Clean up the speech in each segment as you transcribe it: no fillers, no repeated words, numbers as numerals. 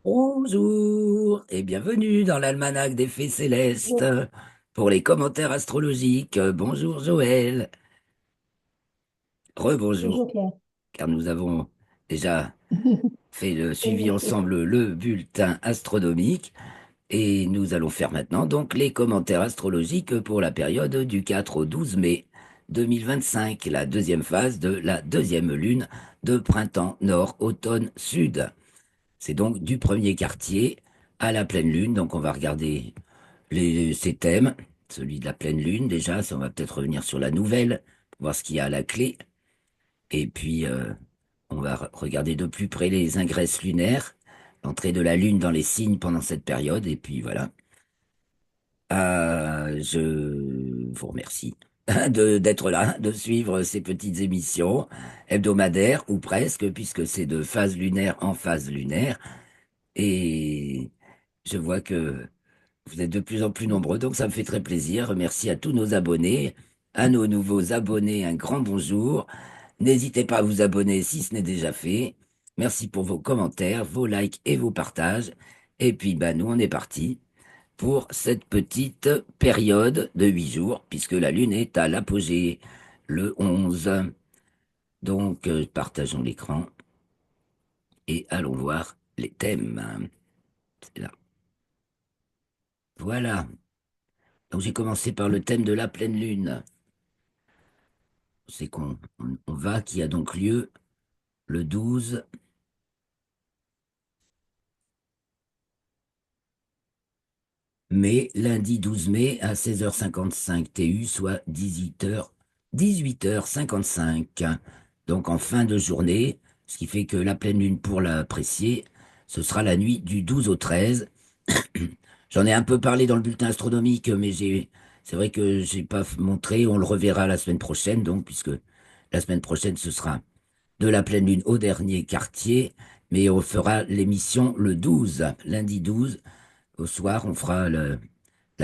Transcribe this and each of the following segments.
Bonjour et bienvenue dans l'almanach des Fées Célestes Bonjour, pour les commentaires astrologiques. Bonjour Joël, rebonjour, bonjour Pierre. car nous avons déjà fait le Oui, suivi merci. ensemble le bulletin astronomique et nous allons faire maintenant donc les commentaires astrologiques pour la période du 4 au 12 mai 2025, la deuxième phase de la deuxième lune de printemps nord-automne-sud. C'est donc du premier quartier à la pleine lune. Donc on va regarder ces thèmes. Celui de la pleine lune déjà, ça on va peut-être revenir sur la nouvelle, voir ce qu'il y a à la clé. Et puis on va regarder de plus près les ingresses lunaires, l'entrée de la lune dans les signes pendant cette période. Et puis voilà. Je vous remercie d'être là, de suivre ces petites émissions hebdomadaires ou presque, puisque c'est de phase lunaire en phase lunaire. Et je vois que vous êtes de plus en plus nombreux, donc ça me fait très plaisir. Merci à tous nos abonnés, à nos nouveaux abonnés, un grand bonjour. N'hésitez pas à vous abonner si ce n'est déjà fait. Merci pour vos commentaires, vos likes et vos partages. Et puis, bah, nous, on est parti pour cette petite période de 8 jours, puisque la Lune est à l'apogée le 11. Donc, partageons l'écran et allons voir les thèmes. C'est là. Voilà. Donc j'ai commencé par le thème de la pleine lune. C'est qu'on va, qui a donc lieu le 12 mai, lundi 12 mai à 16h55 TU, soit 18h55. Donc en fin de journée, ce qui fait que la pleine lune, pour l'apprécier, ce sera la nuit du 12 au 13. J'en ai un peu parlé dans le bulletin astronomique, mais c'est vrai que j'ai pas montré. On le reverra la semaine prochaine, donc, puisque la semaine prochaine, ce sera de la pleine lune au dernier quartier, mais on fera l'émission le 12, lundi 12, au soir, on fera la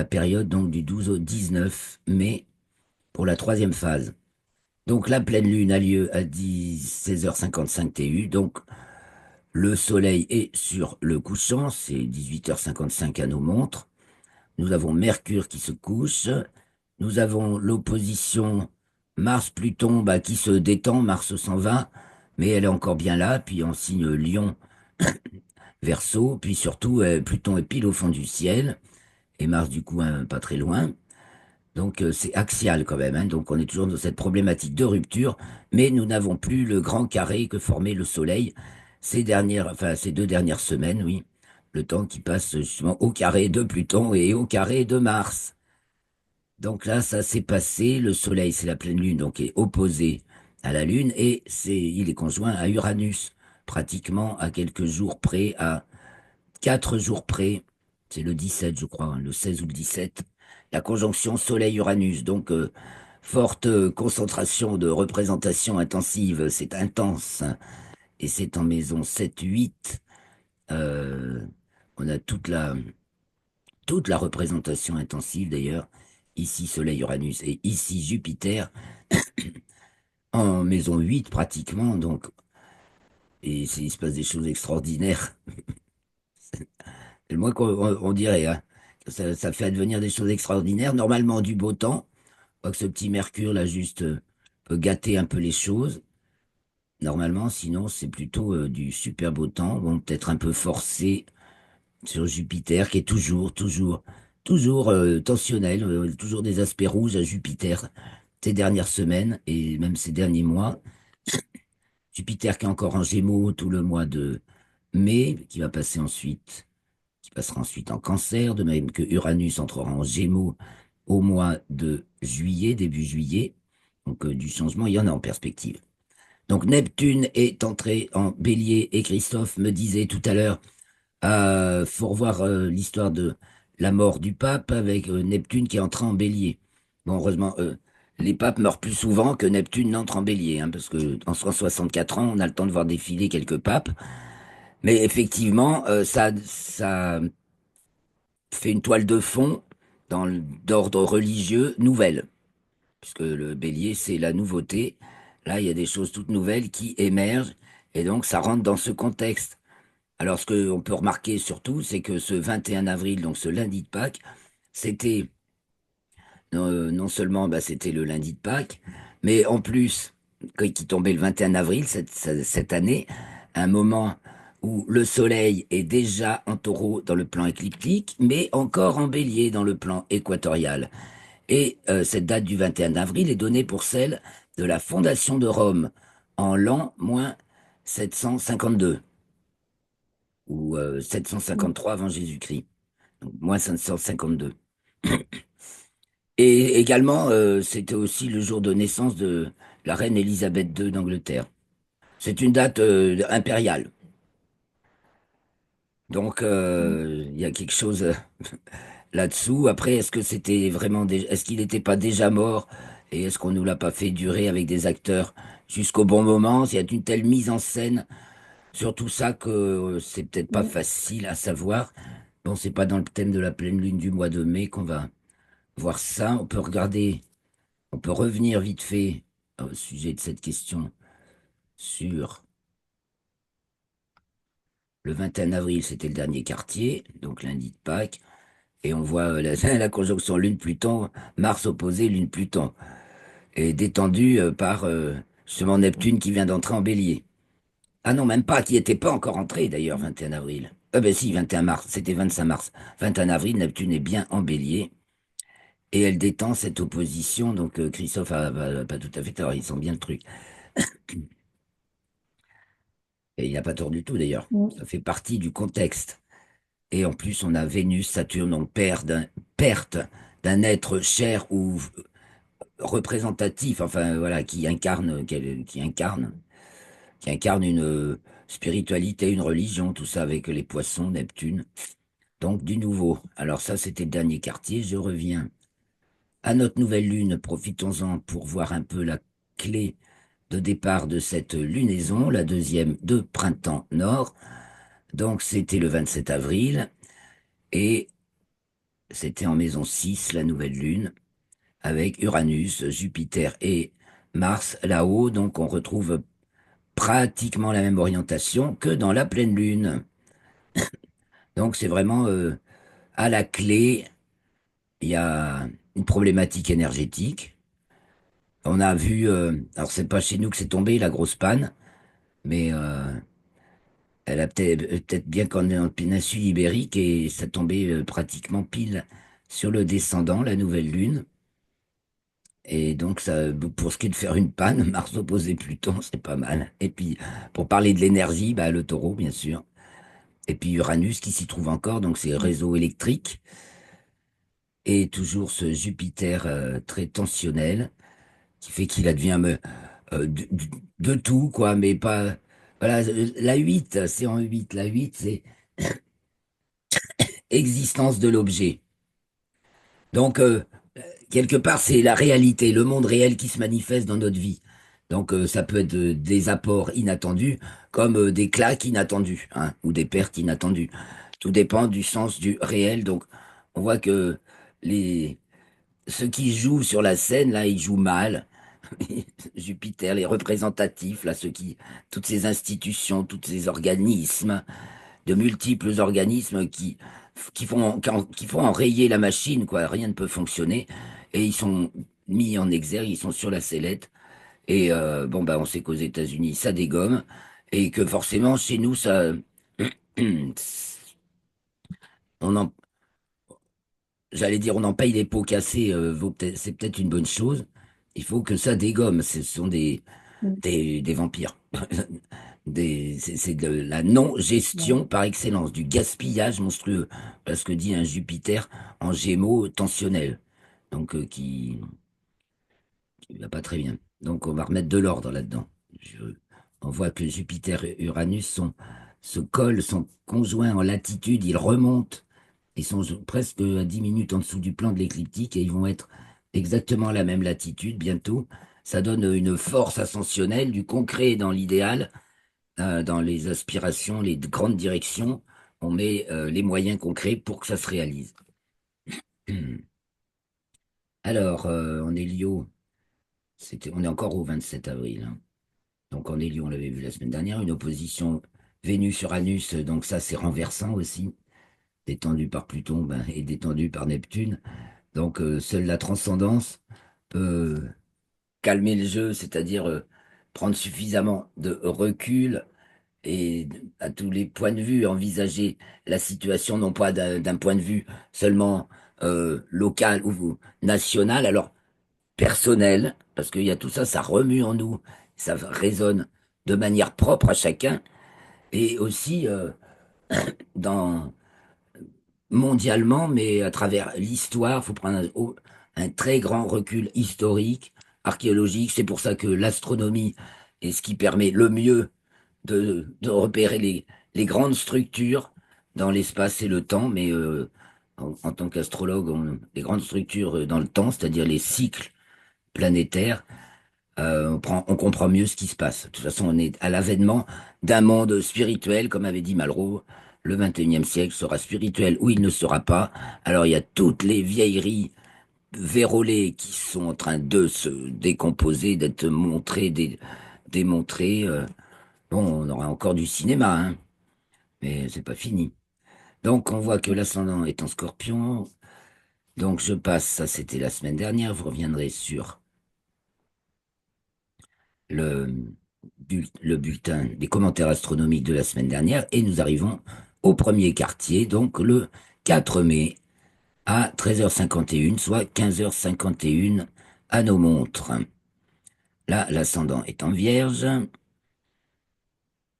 période donc du 12 au 19 mai pour la troisième phase. Donc la pleine lune a lieu à 16h55 TU, donc le soleil est sur le couchant, c'est 18h55 à nos montres. Nous avons Mercure qui se couche, nous avons l'opposition Mars-Pluton bah, qui se détend, Mars s'en va, mais elle est encore bien là, puis en signe Lion, Verseau, puis surtout Pluton est pile au fond du ciel, et Mars du coup pas très loin. Donc c'est axial quand même, hein. Donc on est toujours dans cette problématique de rupture, mais nous n'avons plus le grand carré que formait le Soleil ces 2 dernières semaines, oui. Le temps qui passe justement au carré de Pluton et au carré de Mars. Donc là, ça s'est passé. Le Soleil, c'est la pleine lune, donc est opposé à la Lune, et il est conjoint à Uranus, pratiquement à quelques jours près, à 4 jours près. C'est le 17, je crois, hein, le 16 ou le 17. La conjonction Soleil-Uranus. Donc, forte concentration de représentation intensive. C'est intense, hein. Et c'est en maison 7-8. euh, on a toute la représentation intensive d'ailleurs. Ici Soleil-Uranus et ici Jupiter en maison 8 pratiquement. Donc, et il se passe des choses extraordinaires. C'est le moins qu'on dirait, hein. Ça fait advenir des choses extraordinaires. Normalement, du beau temps. Pas que ce petit Mercure là juste peut gâter un peu les choses. Normalement, sinon, c'est plutôt du super beau temps. Bon, peut-être un peu forcé sur Jupiter, qui est toujours tensionnel, toujours des aspects rouges à Jupiter ces dernières semaines et même ces derniers mois. Jupiter qui est encore en Gémeaux tout le mois de mai, qui passera ensuite en Cancer, de même que Uranus entrera en Gémeaux au mois de juillet, début juillet. Donc du changement, il y en a en perspective. Donc Neptune est entré en Bélier et Christophe me disait tout à l'heure, faut revoir l'histoire de la mort du pape avec Neptune qui est entré en Bélier. Bon, heureusement, les papes meurent plus souvent que Neptune n'entre en Bélier, hein, parce que en 164 ans, on a le temps de voir défiler quelques papes. Mais effectivement, ça fait une toile de fond d'ordre religieux nouvelle, puisque le bélier, c'est la nouveauté. Là, il y a des choses toutes nouvelles qui émergent, et donc ça rentre dans ce contexte. Alors, ce qu'on peut remarquer surtout, c'est que ce 21 avril, donc ce lundi de Pâques, c'était non seulement bah, c'était le lundi de Pâques, mais en plus, qui tombait le 21 avril cette année, un moment où le Soleil est déjà en taureau dans le plan écliptique, mais encore en bélier dans le plan équatorial. Et cette date du 21 avril est donnée pour celle de la fondation de Rome en l'an moins 752 ou Mm. 753 avant Jésus-Christ, donc moins 552. Et également, c'était aussi le jour de naissance de la reine Élisabeth II d'Angleterre. C'est une date impériale. Donc, Mm. il y a quelque chose là-dessous. Après, est-ce qu'il n'était pas déjà mort? Et est-ce qu'on nous l'a pas fait durer avec des acteurs jusqu'au bon moment? Il y a une telle mise en scène sur tout ça que c'est peut-être pas Mm. facile à savoir. Bon, c'est pas dans le thème de la pleine lune du mois de mai qu'on va voir ça. On peut revenir vite fait au sujet de cette question sur le 21 avril, c'était le dernier quartier, donc lundi de Pâques, et on voit la conjonction Lune-Pluton, Mars opposé Lune-Pluton, et détendue par justement Neptune qui vient d'entrer en Bélier. Ah non, même pas, qui n'était pas encore entré d'ailleurs, 21 avril. Ben si, 21 mars, c'était 25 mars. 21 avril, Neptune est bien en Bélier, et elle détend cette opposition, donc Christophe a pas tout à fait tort, il sent bien le truc. Et il n'a pas tort du tout d'ailleurs. Mm. Ça fait partie du contexte. Et en plus, on a Vénus, Saturne, donc perte d'un être cher ou représentatif, enfin voilà, qui incarne une spiritualité, une religion, tout ça avec les poissons, Neptune. Donc du nouveau. Alors ça, c'était le dernier quartier. Je reviens à notre nouvelle lune. Profitons-en pour voir un peu la clé de départ de cette lunaison, la deuxième de printemps nord. Donc c'était le 27 avril et c'était en maison 6, la nouvelle lune, avec Uranus, Jupiter et Mars là-haut. Donc on retrouve pratiquement la même orientation que dans la pleine lune. Donc c'est vraiment à la clé, il y a une problématique énergétique. On a vu, alors c'est pas chez nous que c'est tombé la grosse panne, mais elle a peut-être bien qu'on est dans la péninsule ibérique et ça tombait pratiquement pile sur le descendant, la nouvelle lune. Et donc, ça, pour ce qui est de faire une panne, Mars opposé Pluton, c'est pas mal. Et puis, pour parler de l'énergie, bah, le taureau, bien sûr. Et puis Uranus qui s'y trouve encore, donc c'est Mm. réseau électrique. Et toujours ce Jupiter très tensionnel, qui fait qu'il advient de tout, quoi, mais pas. Voilà, la 8 c'est en 8. La 8 c'est existence de l'objet. Donc, quelque part, c'est la réalité, le monde réel qui se manifeste dans notre vie. Donc, ça peut être des apports inattendus, comme des claques inattendues, hein, ou des pertes inattendues. Tout dépend du sens du réel. Donc, on voit que les ceux qui jouent sur la scène, là, ils jouent mal. Jupiter, les représentatifs, là, toutes ces institutions, tous ces organismes, de multiples organismes qui font enrayer la machine, quoi. Rien ne peut fonctionner. Et ils sont mis en exergue, ils sont sur la sellette. Et bon, bah, on sait qu'aux États-Unis, ça dégomme. Et que forcément, chez nous, ça. On en, J'allais dire, on en paye les pots cassés, c'est peut-être une bonne chose. Il faut que ça dégomme. Ce sont Mm. des vampires. C'est de la Ouais. non-gestion par excellence, du gaspillage monstrueux. Parce que dit un Jupiter en Gémeaux tensionnel. Donc, qui va pas très bien. Donc, on va remettre de l'ordre là-dedans. Je- on voit que Jupiter et Uranus se collent, sont conjoints en latitude, ils remontent. Ils sont presque à 10 minutes en dessous du plan de l'écliptique et ils vont être exactement à la même latitude bientôt. Ça donne une force ascensionnelle, du concret dans l'idéal, dans les aspirations, les grandes directions. On met les moyens concrets pour que ça se réalise. Alors, en Hélio, on est encore au 27 avril, hein. Donc en Hélio, on l'avait vu la semaine dernière, une opposition Vénus-Uranus, donc ça c'est renversant aussi, détendu par Pluton ben, et détendu par Neptune. Donc seule la transcendance peut calmer le jeu, c'est-à-dire prendre suffisamment de recul et à tous les points de vue, envisager la situation non pas d'un point de vue seulement local ou national, alors personnel, parce qu'il y a tout ça, ça remue en nous, ça résonne de manière propre à chacun, et aussi dans mondialement, mais à travers l'histoire, il faut prendre un très grand recul historique, archéologique. C'est pour ça que l'astronomie est ce qui permet le mieux de repérer les grandes structures dans l'espace et le temps, mais en tant qu'astrologue, les grandes structures dans le temps, c'est-à-dire les cycles planétaires, on comprend mieux ce qui se passe. De toute façon, on est à l'avènement d'un monde spirituel, comme avait dit Malraux. Le 21e siècle sera spirituel ou il ne sera pas. Alors, il y a toutes les vieilleries vérolées qui sont en train de se décomposer, d'être montrées, démontrées. Bon, on aura encore du cinéma, hein, mais c'est pas fini. Donc, on voit que l'ascendant est en Scorpion. Donc, je passe, ça c'était la semaine dernière. Vous reviendrez sur le, le bulletin des commentaires astronomiques de la semaine dernière et nous arrivons au premier quartier, donc le 4 mai à 13h51, soit 15h51 à nos montres. Là, l'ascendant est en Vierge,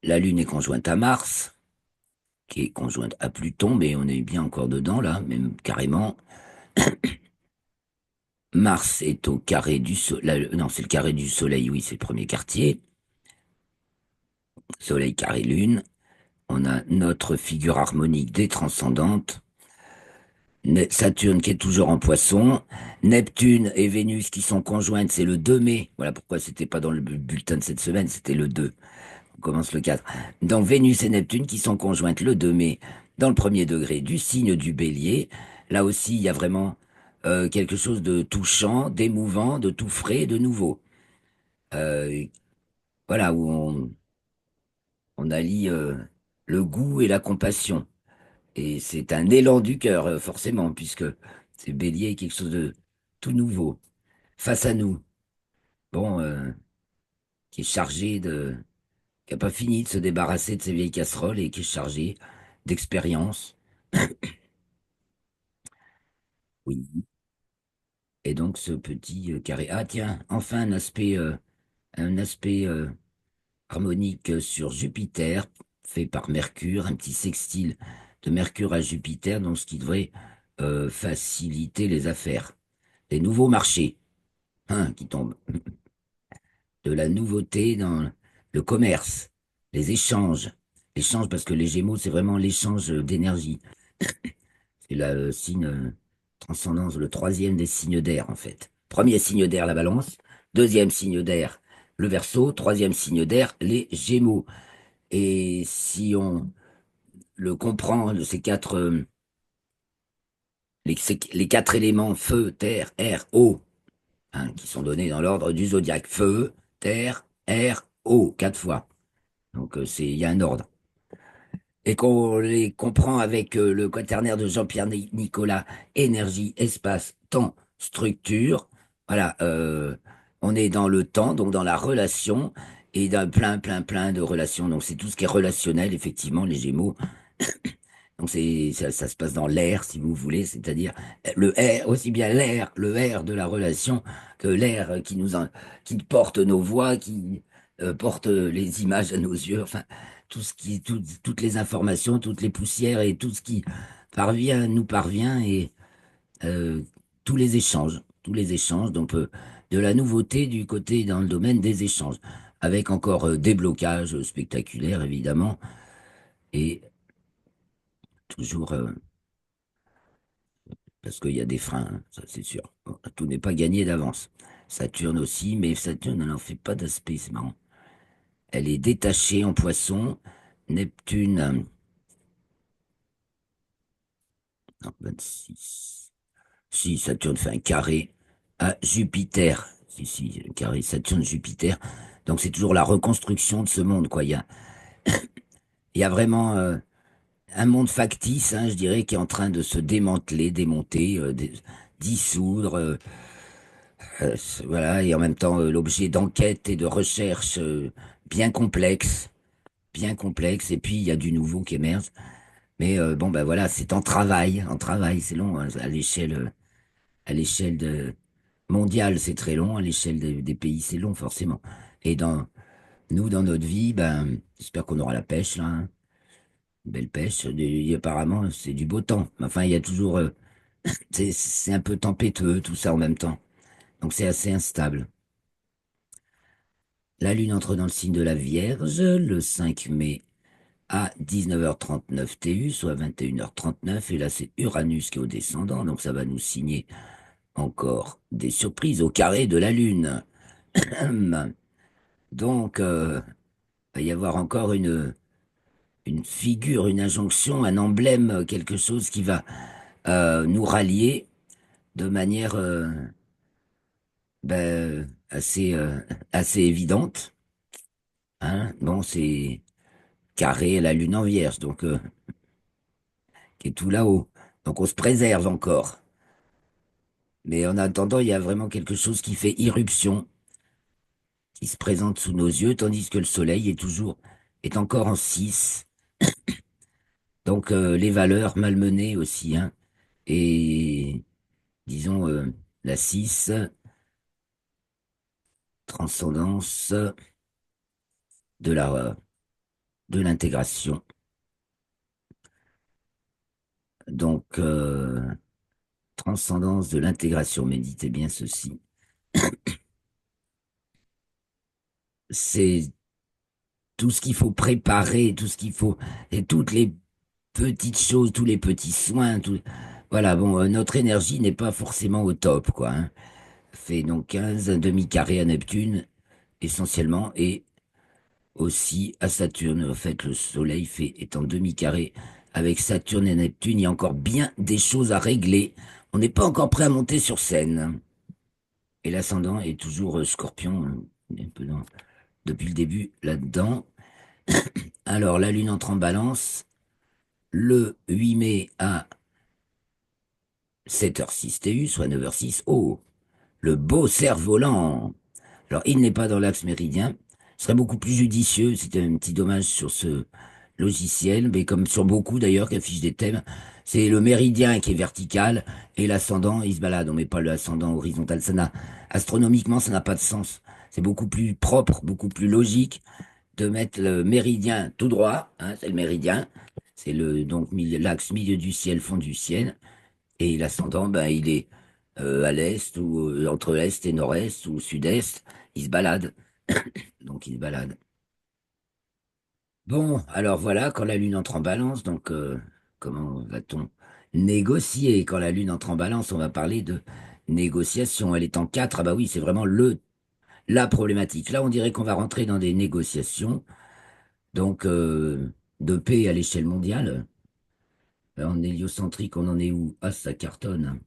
la Lune est conjointe à Mars, qui est conjointe à Pluton, mais on est bien encore dedans là, même carrément. Mars est au carré du Soleil, non, c'est le carré du Soleil, oui, c'est le premier quartier. Soleil carré Lune. On a notre figure harmonique des transcendantes. Saturne qui est toujours en Poisson. Neptune et Vénus qui sont conjointes, c'est le 2 mai. Voilà pourquoi c'était pas dans le bulletin de cette semaine, c'était le 2. On commence le 4. Donc Vénus et Neptune qui sont conjointes le 2 mai dans le premier degré du signe du Bélier. Là aussi, il y a vraiment quelque chose de touchant, d'émouvant, de tout frais, de nouveau. Euh, voilà, où on allie le goût et la compassion. Et c'est un élan du cœur, forcément, puisque c'est Bélier, quelque chose de tout nouveau, face à nous. Bon, qui est chargé qui n'a pas fini de se débarrasser de ses vieilles casseroles et qui est chargé d'expérience. Oui. Et donc ce petit carré. Ah tiens, enfin un aspect harmonique sur Jupiter, fait par Mercure, un petit sextile de Mercure à Jupiter, donc ce qui devrait faciliter les affaires. Des nouveaux marchés, hein, qui tombent, de la nouveauté dans le commerce, les échanges. L'échange, parce que les Gémeaux, c'est vraiment l'échange d'énergie. C'est le signe transcendance, le troisième des signes d'air, en fait. Premier signe d'air, la Balance. Deuxième signe d'air, le Verseau. Troisième signe d'air, les Gémeaux. Et si on le comprend, ces quatre, les quatre éléments, feu, terre, air, eau, hein, qui sont donnés dans l'ordre du zodiaque. Feu, terre, air, eau, quatre fois. Donc il y a un ordre. Et qu'on les comprend avec le quaternaire de Jean-Pierre Nicolas, énergie, espace, temps, structure. Voilà, on est dans le temps, donc dans la relation, et dans plein de relations. Donc c'est tout ce qui est relationnel, effectivement, les Gémeaux. Donc ça se passe dans l'air, si vous voulez, c'est-à-dire le air, aussi bien l'air, le air de la relation que l'air qui porte nos voix, qui porte les images à nos yeux, enfin toutes les informations, toutes les poussières et tout ce qui nous parvient et euh, tous les échanges, donc de la nouveauté du côté dans le domaine des échanges, avec encore des blocages spectaculaires évidemment et toujours parce qu'il y a des freins, hein, ça c'est sûr. Bon, tout n'est pas gagné d'avance. Saturne aussi, mais Saturne, elle n'en fait pas d'aspect, c'est marrant. Elle est détachée en Poisson. Neptune, non, 26. Si, Saturne fait un carré à Jupiter. Si, un carré Saturne-Jupiter. Donc c'est toujours la reconstruction de ce monde, quoi. il y a vraiment un monde factice, hein, je dirais, qui est en train de se démanteler, démonter, dissoudre. Voilà, et en même temps, l'objet d'enquête et de recherche bien complexe, bien complexe. Et puis, il y a du nouveau qui émerge. Mais bon, ben voilà, c'est en travail, c'est long, hein, à l'échelle mondiale, c'est très long, à l'échelle des pays, c'est long, forcément. Et nous, dans notre vie, ben, j'espère qu'on aura la pêche, là, hein, une belle pêche. Apparemment, c'est du beau temps. Enfin, il y a toujours, c'est un peu tempétueux, tout ça en même temps. Donc, c'est assez instable. La Lune entre dans le signe de la Vierge le 5 mai à 19h39 TU, soit 21h39. Et là, c'est Uranus qui est au descendant, donc ça va nous signer encore des surprises au carré de la Lune. Donc, il va y avoir encore une figure, une injonction, un emblème, quelque chose qui va nous rallier de manière assez, assez évidente. Hein. Bon, c'est carré la Lune en Vierge, donc qui est tout là-haut. Donc on se préserve encore. Mais en attendant, il y a vraiment quelque chose qui fait irruption, qui se présente sous nos yeux, tandis que le Soleil est encore en 6. Donc les valeurs malmenées aussi, hein. Et disons la 6, transcendance de de l'intégration. Donc transcendance de l'intégration, méditez bien ceci. C'est tout ce qu'il faut préparer, tout ce qu'il faut, et toutes les petites choses, tous les petits soins, tout. Voilà, bon, notre énergie n'est pas forcément au top, quoi, hein. Fait donc 15, un demi-carré à Neptune, essentiellement, et aussi à Saturne. En fait, le Soleil est en demi-carré avec Saturne et Neptune. Il y a encore bien des choses à régler. On n'est pas encore prêt à monter sur scène. Et l'ascendant est toujours Scorpion, hein, un peu depuis le début là-dedans. Alors, la Lune entre en Balance le 8 mai à 7h06 TU, soit 9h06. Oh, le beau cerf-volant. Alors, il n'est pas dans l'axe méridien. Ce serait beaucoup plus judicieux. C'était un petit dommage sur ce logiciel, mais comme sur beaucoup d'ailleurs qui affichent des thèmes. C'est le méridien qui est vertical et l'ascendant, il se balade. On met pas l'ascendant horizontal. Astronomiquement, ça n'a pas de sens. C'est beaucoup plus propre, beaucoup plus logique de mettre le méridien tout droit, hein, c'est le méridien. C'est donc l'axe milieu du ciel, fond du ciel. Et l'ascendant, ben, il est à l'est ou entre l'est et nord-est ou sud-est. Il se balade. Donc il se balade. Bon, alors voilà, quand la Lune entre en balance, donc comment va-t-on négocier? Quand la Lune entre en balance, on va parler de négociation. Elle est en 4. Ah bah oui, c'est vraiment la problématique. Là, on dirait qu'on va rentrer dans des négociations, donc de paix à l'échelle mondiale. En héliocentrique, on en est où? Ah, ça cartonne.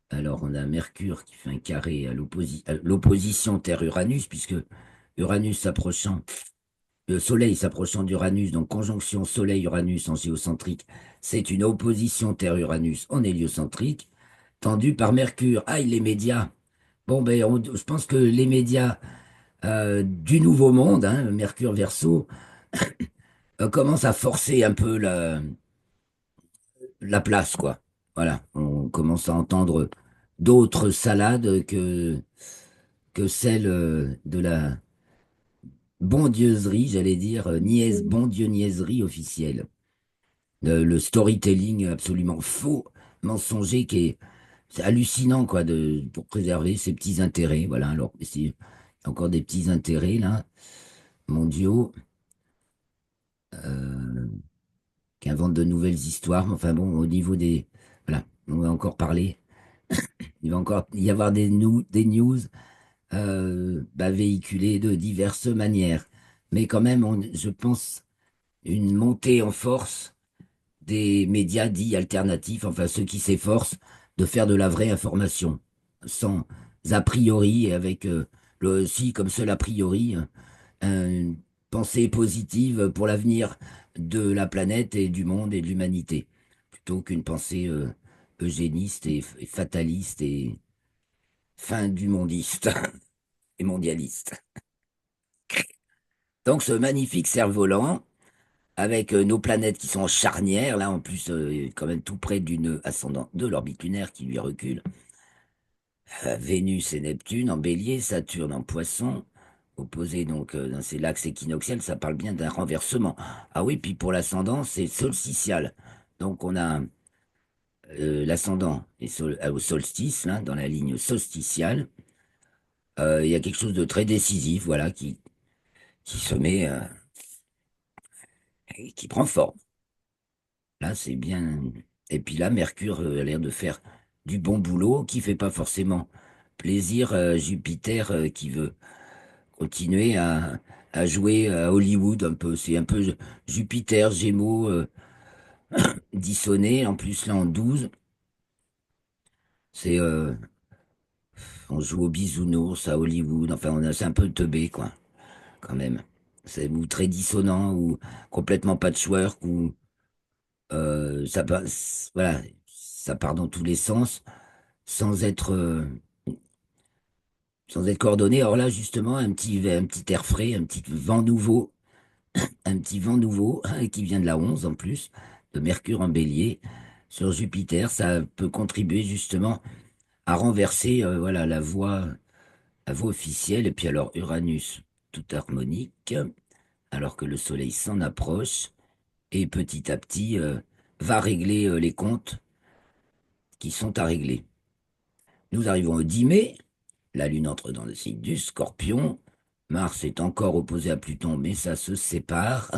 Alors, on a Mercure qui fait un carré à l'opposition Terre-Uranus, puisque Uranus s'approchant, le Soleil s'approchant d'Uranus, donc conjonction Soleil-Uranus en géocentrique, c'est une opposition Terre-Uranus en héliocentrique, tendue par Mercure. Ah, les médias. Bon, ben, je pense que les médias du Nouveau Monde, hein, Mercure Verseau, commencent à forcer un peu la place, quoi. Voilà, on commence à entendre d'autres salades que celle de la bondieuserie, j'allais dire, bondieu-niaiserie officielle. Le storytelling absolument faux, mensonger, c'est hallucinant, quoi, pour préserver ses petits intérêts. Voilà, alors, il y a encore des petits intérêts, là, mondiaux, euh, qui inventent de nouvelles histoires. Enfin bon, au niveau des... Voilà, on va encore parler. Il va encore y avoir des news véhiculées de diverses manières. Mais quand même, je pense, une montée en force des médias dits alternatifs, enfin ceux qui s'efforcent de faire de la vraie information, sans a priori, et avec le aussi comme seul a priori, un pensée positive pour l'avenir de la planète et du monde et de l'humanité, plutôt qu'une pensée eugéniste et fataliste et fin du mondiste et mondialiste. Donc ce magnifique cerf-volant, avec nos planètes qui sont en charnière, là en plus quand même tout près du nœud ascendant de l'orbite lunaire qui lui recule, Vénus et Neptune en bélier, Saturne en poisson, opposés donc dans ces l'axe équinoxial, ça parle bien d'un renversement. Ah oui, puis pour l'ascendant, c'est solstitial. Donc on a l'ascendant au solstice, là, dans la ligne solsticiale. Il y a quelque chose de très décisif, voilà, qui se met, et qui prend forme. Là, c'est bien. Et puis là, Mercure a l'air de faire du bon boulot, qui fait pas forcément plaisir à Jupiter, qui veut continuer à jouer à Hollywood un peu. C'est un peu Jupiter, Gémeaux, dissonné, en plus là en 12. C'est, on joue au bisounours à Hollywood. Enfin, c'est un peu teubé, quoi, quand même. C'est ou très dissonant, ou complètement patchwork, ou voilà, ça part dans tous les sens, sans être, euh, sans être coordonné. Alors là, justement, un petit air frais, un petit vent nouveau qui vient de la 11 en plus, de Mercure en bélier sur Jupiter, ça peut contribuer justement à renverser voilà, la voie officielle. Et puis alors Uranus, tout harmonique, alors que le Soleil s'en approche et petit à petit va régler les comptes qui sont à régler. Nous arrivons au 10 mai, la Lune entre dans le signe du Scorpion, Mars est encore opposé à Pluton, mais ça se sépare.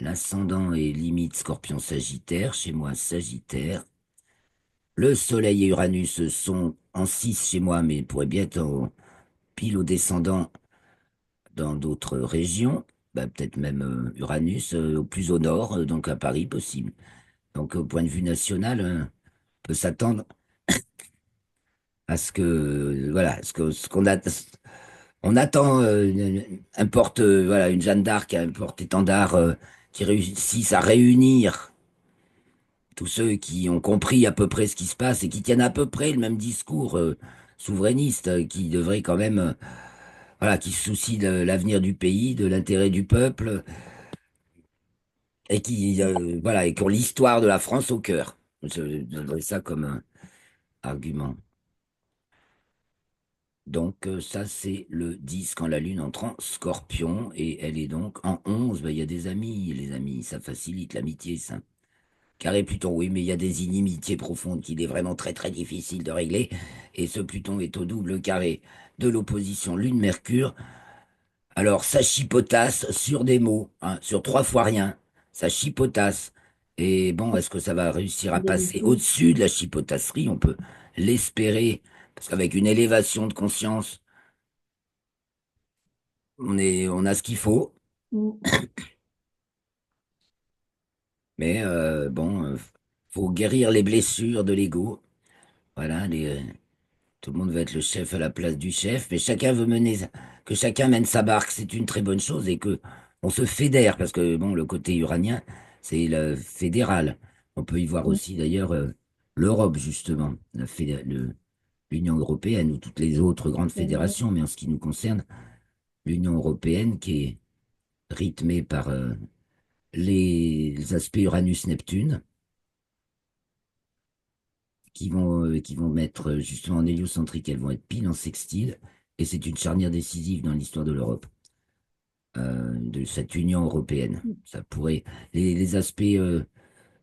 L'ascendant est limite Scorpion-Sagittaire, chez moi Sagittaire. Le Soleil et Uranus sont en 6 chez moi, mais pourraient bien être pile au descendant dans d'autres régions. Bah, peut-être même Uranus au plus au nord, donc à Paris possible. Donc au point de vue national, on peut s'attendre à ce que, voilà, ce qu'on a, on attend un porte, voilà, une Jeanne d'Arc, un porte-étendard qui réussisse à réunir tous ceux qui ont compris à peu près ce qui se passe et qui tiennent à peu près le même discours souverainiste, qui devrait quand même, voilà, qui se soucie de l'avenir du pays, de l'intérêt du peuple, et qui, voilà, et qui ont l'histoire de la France au cœur. Je donnerais ça comme un argument. Donc ça, c'est le 10 quand la Lune entre en Scorpion, et elle est donc en 11. Ben, il y a des amis, les amis, ça facilite l'amitié, ça. Carré Pluton, oui, mais il y a des inimitiés profondes qu'il est vraiment très très difficile de régler. Et ce Pluton est au double carré de l'opposition Lune-Mercure. Alors ça chipotasse sur des mots, hein, sur trois fois rien. Ça chipotasse. Et bon, est-ce que ça va réussir à passer au-dessus de la chipotasserie? On peut l'espérer, parce qu'avec une élévation de conscience, on a ce qu'il faut. Mm. Mais bon, faut guérir les blessures de l'ego. Voilà, tout le monde veut être le chef à la place du chef, mais que chacun mène sa barque, c'est une très bonne chose, et que on se fédère, parce que bon, le côté uranien, c'est le fédéral. On peut y voir Mm. aussi d'ailleurs l'Europe, justement, l'Union européenne ou toutes les autres grandes Mm. fédérations, mais en ce qui nous concerne, l'Union européenne qui est rythmée par les aspects Uranus-Neptune, qui vont mettre justement en héliocentrique, elles vont être pile en sextile, et c'est une charnière décisive dans l'histoire de l'Europe, de cette Union européenne. Ça pourrait, les aspects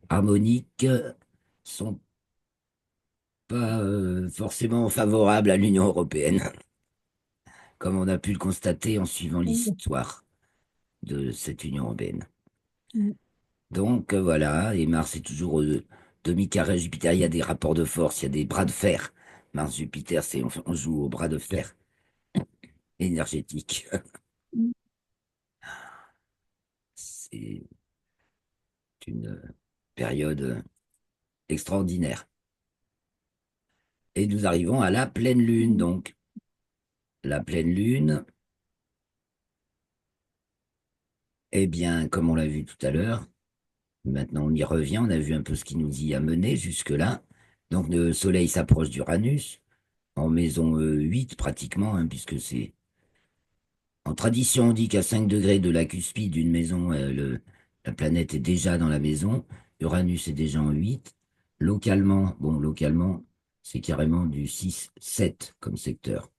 harmoniques sont pas forcément favorables à l'Union européenne, comme on a pu le constater en suivant Mm. l'histoire de cette Union européenne. Mm. Donc voilà, et Mars est toujours au demi-carré Jupiter, il y a des rapports de force, il y a des bras de fer. Mars-Jupiter, on joue au bras de fer énergétique. Mm. C'est une période extraordinaire. Et nous arrivons à la pleine lune, Mm. donc. La pleine lune, Eh bien, comme on l'a vu tout à l'heure, maintenant on y revient, on a vu un peu ce qui nous y a mené jusque-là. Donc le Soleil s'approche d'Uranus, en maison 8 pratiquement, hein, puisque c'est... En tradition, on dit qu'à 5 degrés de la cuspide d'une maison, la planète est déjà dans la maison. Uranus est déjà en 8. Localement, bon, localement, c'est carrément du 6-7 comme secteur.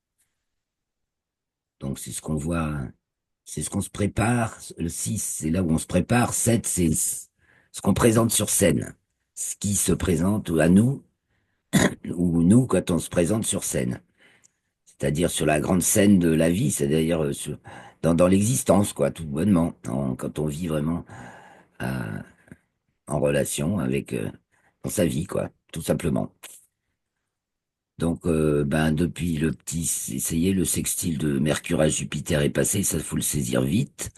Donc c'est ce qu'on voit, c'est ce qu'on se prépare. Le 6, c'est là où on se prépare. 7, c'est ce qu'on présente sur scène. Ce qui se présente à nous, ou nous quand on se présente sur scène. C'est-à-dire sur la grande scène de la vie, c'est-à-dire dans l'existence, quoi, tout bonnement, quand on vit vraiment euh, en relation avec dans sa vie, quoi, tout simplement. Donc, ben, depuis le petit essayé, le sextile de Mercure à Jupiter est passé, ça faut le saisir vite.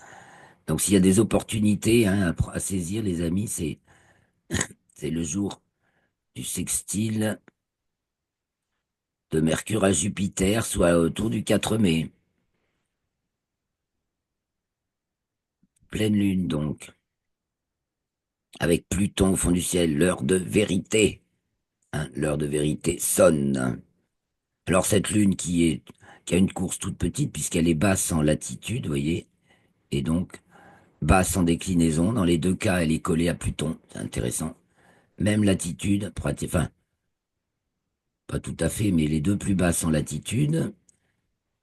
Donc, s'il y a des opportunités hein, à saisir, les amis, c'est le jour du sextile de Mercure à Jupiter, soit autour du 4 mai, pleine lune donc, avec Pluton au fond du ciel, l'heure de vérité. Hein, l'heure de vérité sonne. Alors cette lune qui a une course toute petite puisqu'elle est basse en latitude, vous voyez, et donc basse en déclinaison. Dans les deux cas, elle est collée à Pluton. C'est intéressant. Même latitude, enfin pas tout à fait, mais les deux plus basses en latitude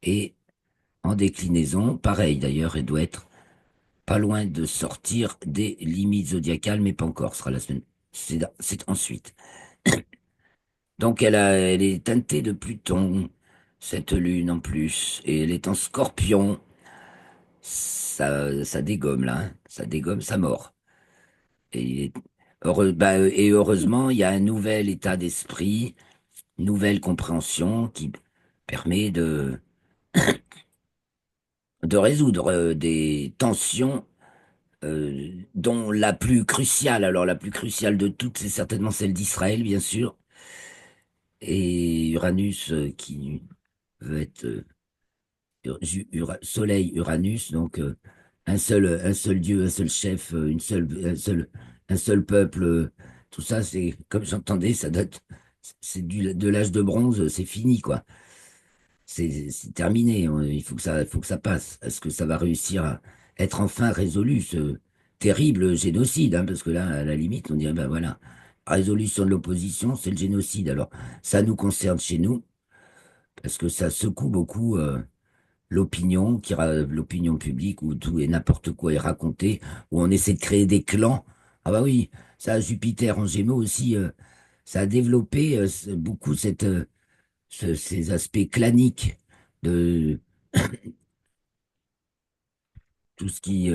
et en déclinaison. Pareil d'ailleurs, elle doit être pas loin de sortir des limites zodiacales, mais pas encore. Ce sera la semaine. C'est ensuite. Donc elle est teintée de Pluton, cette lune en plus, et elle est en Scorpion. Ça dégomme là, hein. Ça dégomme, ça mord. Et, et heureusement, il y a un nouvel état d'esprit, nouvelle compréhension qui permet de résoudre des tensions dont la plus cruciale, alors la plus cruciale de toutes, c'est certainement celle d'Israël, bien sûr, et Uranus qui veut être Soleil, Uranus, donc un seul Dieu, un seul chef, un seul peuple, tout ça, c'est comme j'entendais, ça date, de l'âge de bronze, c'est fini, quoi. C'est terminé. Il faut que ça passe. Est-ce que ça va réussir à être enfin résolu, ce terrible génocide, hein, parce que là, à la limite, on dirait, ben voilà, résolution de l'opposition, c'est le génocide. Alors, ça nous concerne chez nous, parce que ça secoue beaucoup. L'opinion publique où tout et n'importe quoi est raconté, où on essaie de créer des clans. Ah bah oui, ça, Jupiter en Gémeaux aussi, ça a développé beaucoup ces aspects claniques de tout ce qui,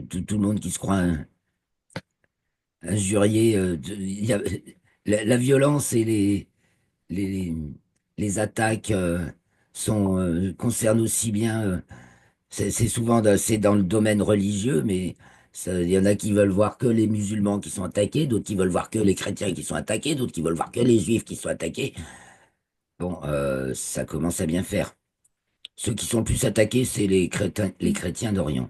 tout le monde qui se croit injurié. Il y a, la violence et les, les attaques concernent aussi bien. C'est souvent c'est dans le domaine religieux, mais il y en a qui veulent voir que les musulmans qui sont attaqués, d'autres qui veulent voir que les chrétiens qui sont attaqués, d'autres qui veulent voir que les juifs qui sont attaqués. Bon, ça commence à bien faire. Ceux qui sont le plus attaqués, c'est les chrétiens d'Orient.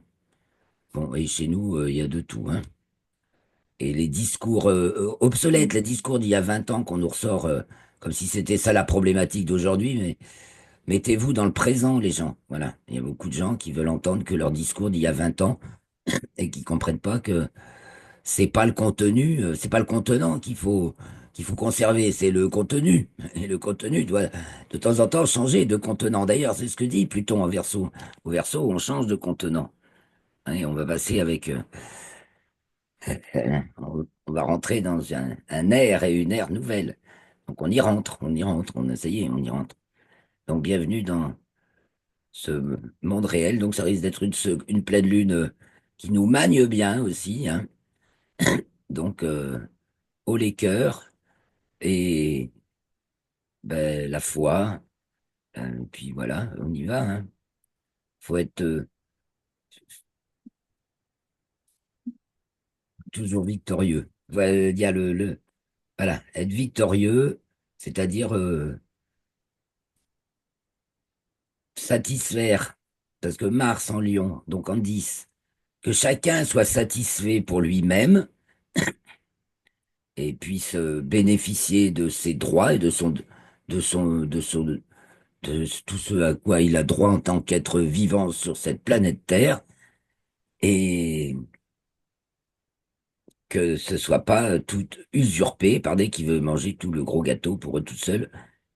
Bon, et chez nous, il y a de tout, hein. Et les discours obsolètes, les discours d'il y a 20 ans qu'on nous ressort comme si c'était ça la problématique d'aujourd'hui, mais mettez-vous dans le présent, les gens. Voilà. Il y a beaucoup de gens qui veulent entendre que leur discours d'il y a 20 ans et qui comprennent pas que c'est pas le contenu, c'est pas le contenant qu'il faut conserver, c'est le contenu. Et le contenu doit de temps en temps changer de contenant. D'ailleurs, c'est ce que dit Pluton en Verseau. Au Verseau, on change de contenant. Hein, et on va passer avec, on va rentrer dans un ère et une ère nouvelle. Donc on y rentre, ça y est, on y rentre. Donc bienvenue dans ce monde réel. Donc ça risque d'être une pleine lune qui nous magne bien aussi, hein. Donc haut les cœurs et ben, la foi. Puis voilà, on y va, hein. Faut être toujours victorieux. Il y a voilà, être victorieux, c'est-à-dire satisfaire parce que Mars en Lion, donc en 10, que chacun soit satisfait pour lui-même et puisse bénéficier de ses droits et de tout ce à quoi il a droit en tant qu'être vivant sur cette planète Terre, et que ce soit pas tout usurpé par des qui veulent manger tout le gros gâteau pour eux tout seuls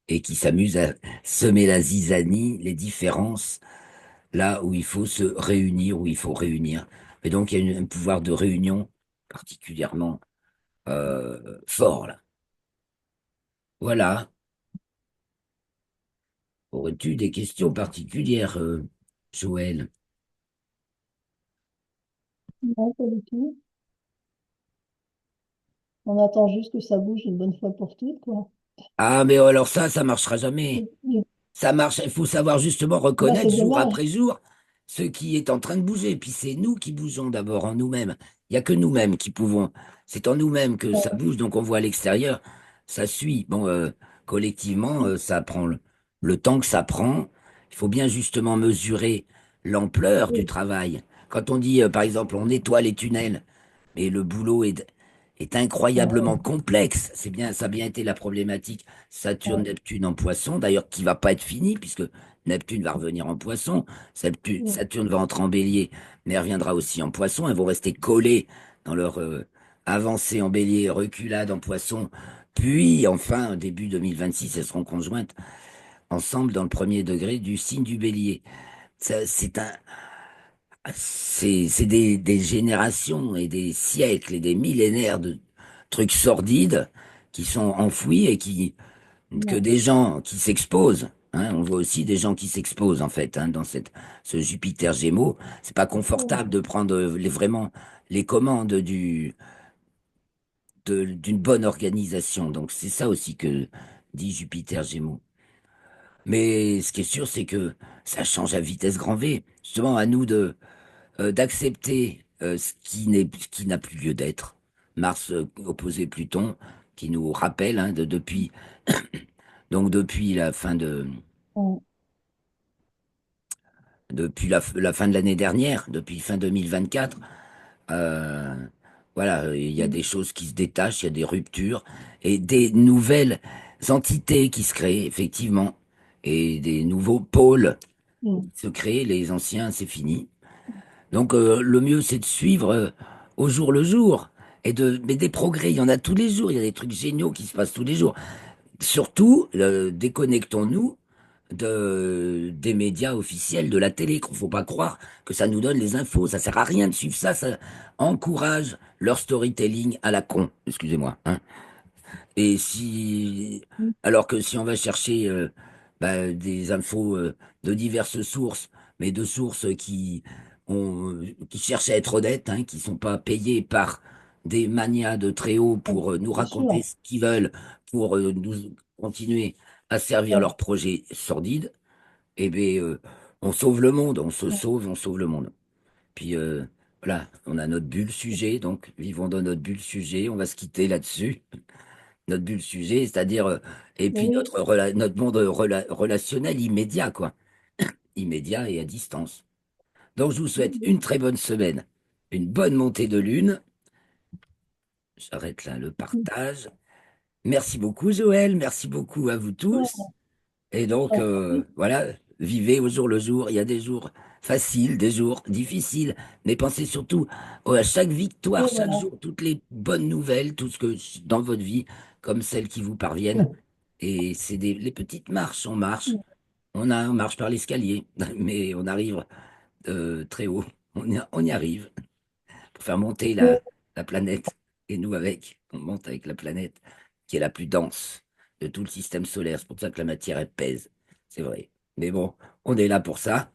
et qui s'amusent à semer la zizanie, les différences, là où il faut se réunir, où il faut réunir. Et donc, il y a un pouvoir de réunion particulièrement fort, là. Voilà. Aurais-tu des questions particulières, Joël? Non, pas du tout. On attend juste que ça bouge une bonne fois pour toutes, quoi. Ah, mais alors ça marchera jamais. Et- Ça marche, il faut savoir justement Là, reconnaître c'est jour dommage. après jour ce qui est en train de bouger. Puis c'est nous qui bougeons d'abord en nous-mêmes. Il n'y a que nous-mêmes qui pouvons. C'est en nous-mêmes que ça Ouais. bouge, donc on voit à l'extérieur, ça suit. Bon, collectivement, ça prend le temps que ça prend. Il faut bien justement mesurer l'ampleur du Oui. travail. Quand on dit, par exemple, on nettoie les tunnels, mais le boulot est incroyablement Ouais. complexe. C'est bien, ça a bien été la problématique Ouais. Saturne-Neptune en poisson, d'ailleurs, qui va pas être fini, puisque Neptune va revenir en poisson, Ouais. Saturne va entrer en bélier, mais elle reviendra aussi en poisson. Elles vont rester collées dans leur avancée en bélier, reculade en poisson, puis enfin, début 2026, elles seront conjointes ensemble dans le premier degré du signe du bélier. C'est des générations et des siècles et des millénaires de trucs sordides qui sont enfouis et que Ouais. des gens qui s'exposent. Hein, on voit aussi des gens qui s'exposent en fait, hein, dans ce Jupiter Gémeaux. C'est pas Ouais. confortable de prendre vraiment les commandes d'une bonne organisation. Donc c'est ça aussi que dit Jupiter Gémeaux. Mais ce qui est sûr, c'est que ça change à vitesse grand V. Justement, à nous d'accepter ce qui n'a plus lieu d'être. Mars opposé Pluton, qui nous rappelle, hein, depuis la fin Ouais. depuis la fin de l'année dernière, depuis fin 2024, euh, voilà, il y a Mm. des choses qui se détachent, il y a des ruptures et des nouvelles entités qui se créent, effectivement, et des nouveaux pôles Mm. se créent, les anciens, c'est fini. Donc le mieux, c'est de suivre au jour le jour. Mais des progrès, il y en a tous les jours, il y a des trucs géniaux qui se passent tous les jours. Surtout, déconnectons-nous des médias officiels, de la télé, qu'il ne faut pas croire que ça nous donne les infos. Ça sert à rien de suivre ça, ça encourage leur storytelling à la con, excusez-moi, hein. Et si, Mm. alors que si on va chercher des infos de diverses sources, mais de sources qui cherchent à être honnêtes, hein, qui sont pas payées par des manias de très haut Ouais. pour nous C'est raconter sûr. ce qu'ils veulent, pour nous continuer à servir Ouais. leurs projets sordides, eh bien, on sauve le monde, Ouais. on sauve le monde. Puis voilà, on a notre bulle sujet, donc vivons dans notre bulle sujet, on va se quitter là-dessus notre bulle sujet, c'est-à-dire, et puis Oui. notre monde relationnel immédiat, quoi. Immédiat et à distance. Donc, je vous souhaite Mm. une très bonne semaine, une bonne montée de lune. J'arrête là le Mm. partage. Merci beaucoup, Joël. Merci beaucoup à vous tous. Ouais. Et donc, Ouais. voilà, vivez au jour le jour. Il y a des jours faciles, des jours difficiles, mais pensez surtout à chaque victoire, Oui, chaque voilà. jour, toutes les bonnes nouvelles, tout ce que dans votre vie, comme celles qui vous parviennent. Et c'est les petites marches, Mm. on marche par l'escalier, mais on arrive très haut. On y arrive pour faire monter Oui. la planète. Et nous avec, on monte avec la planète qui est la plus dense de tout le système solaire. C'est pour ça que la matière, elle pèse. C'est vrai. Mais bon, on est là pour ça.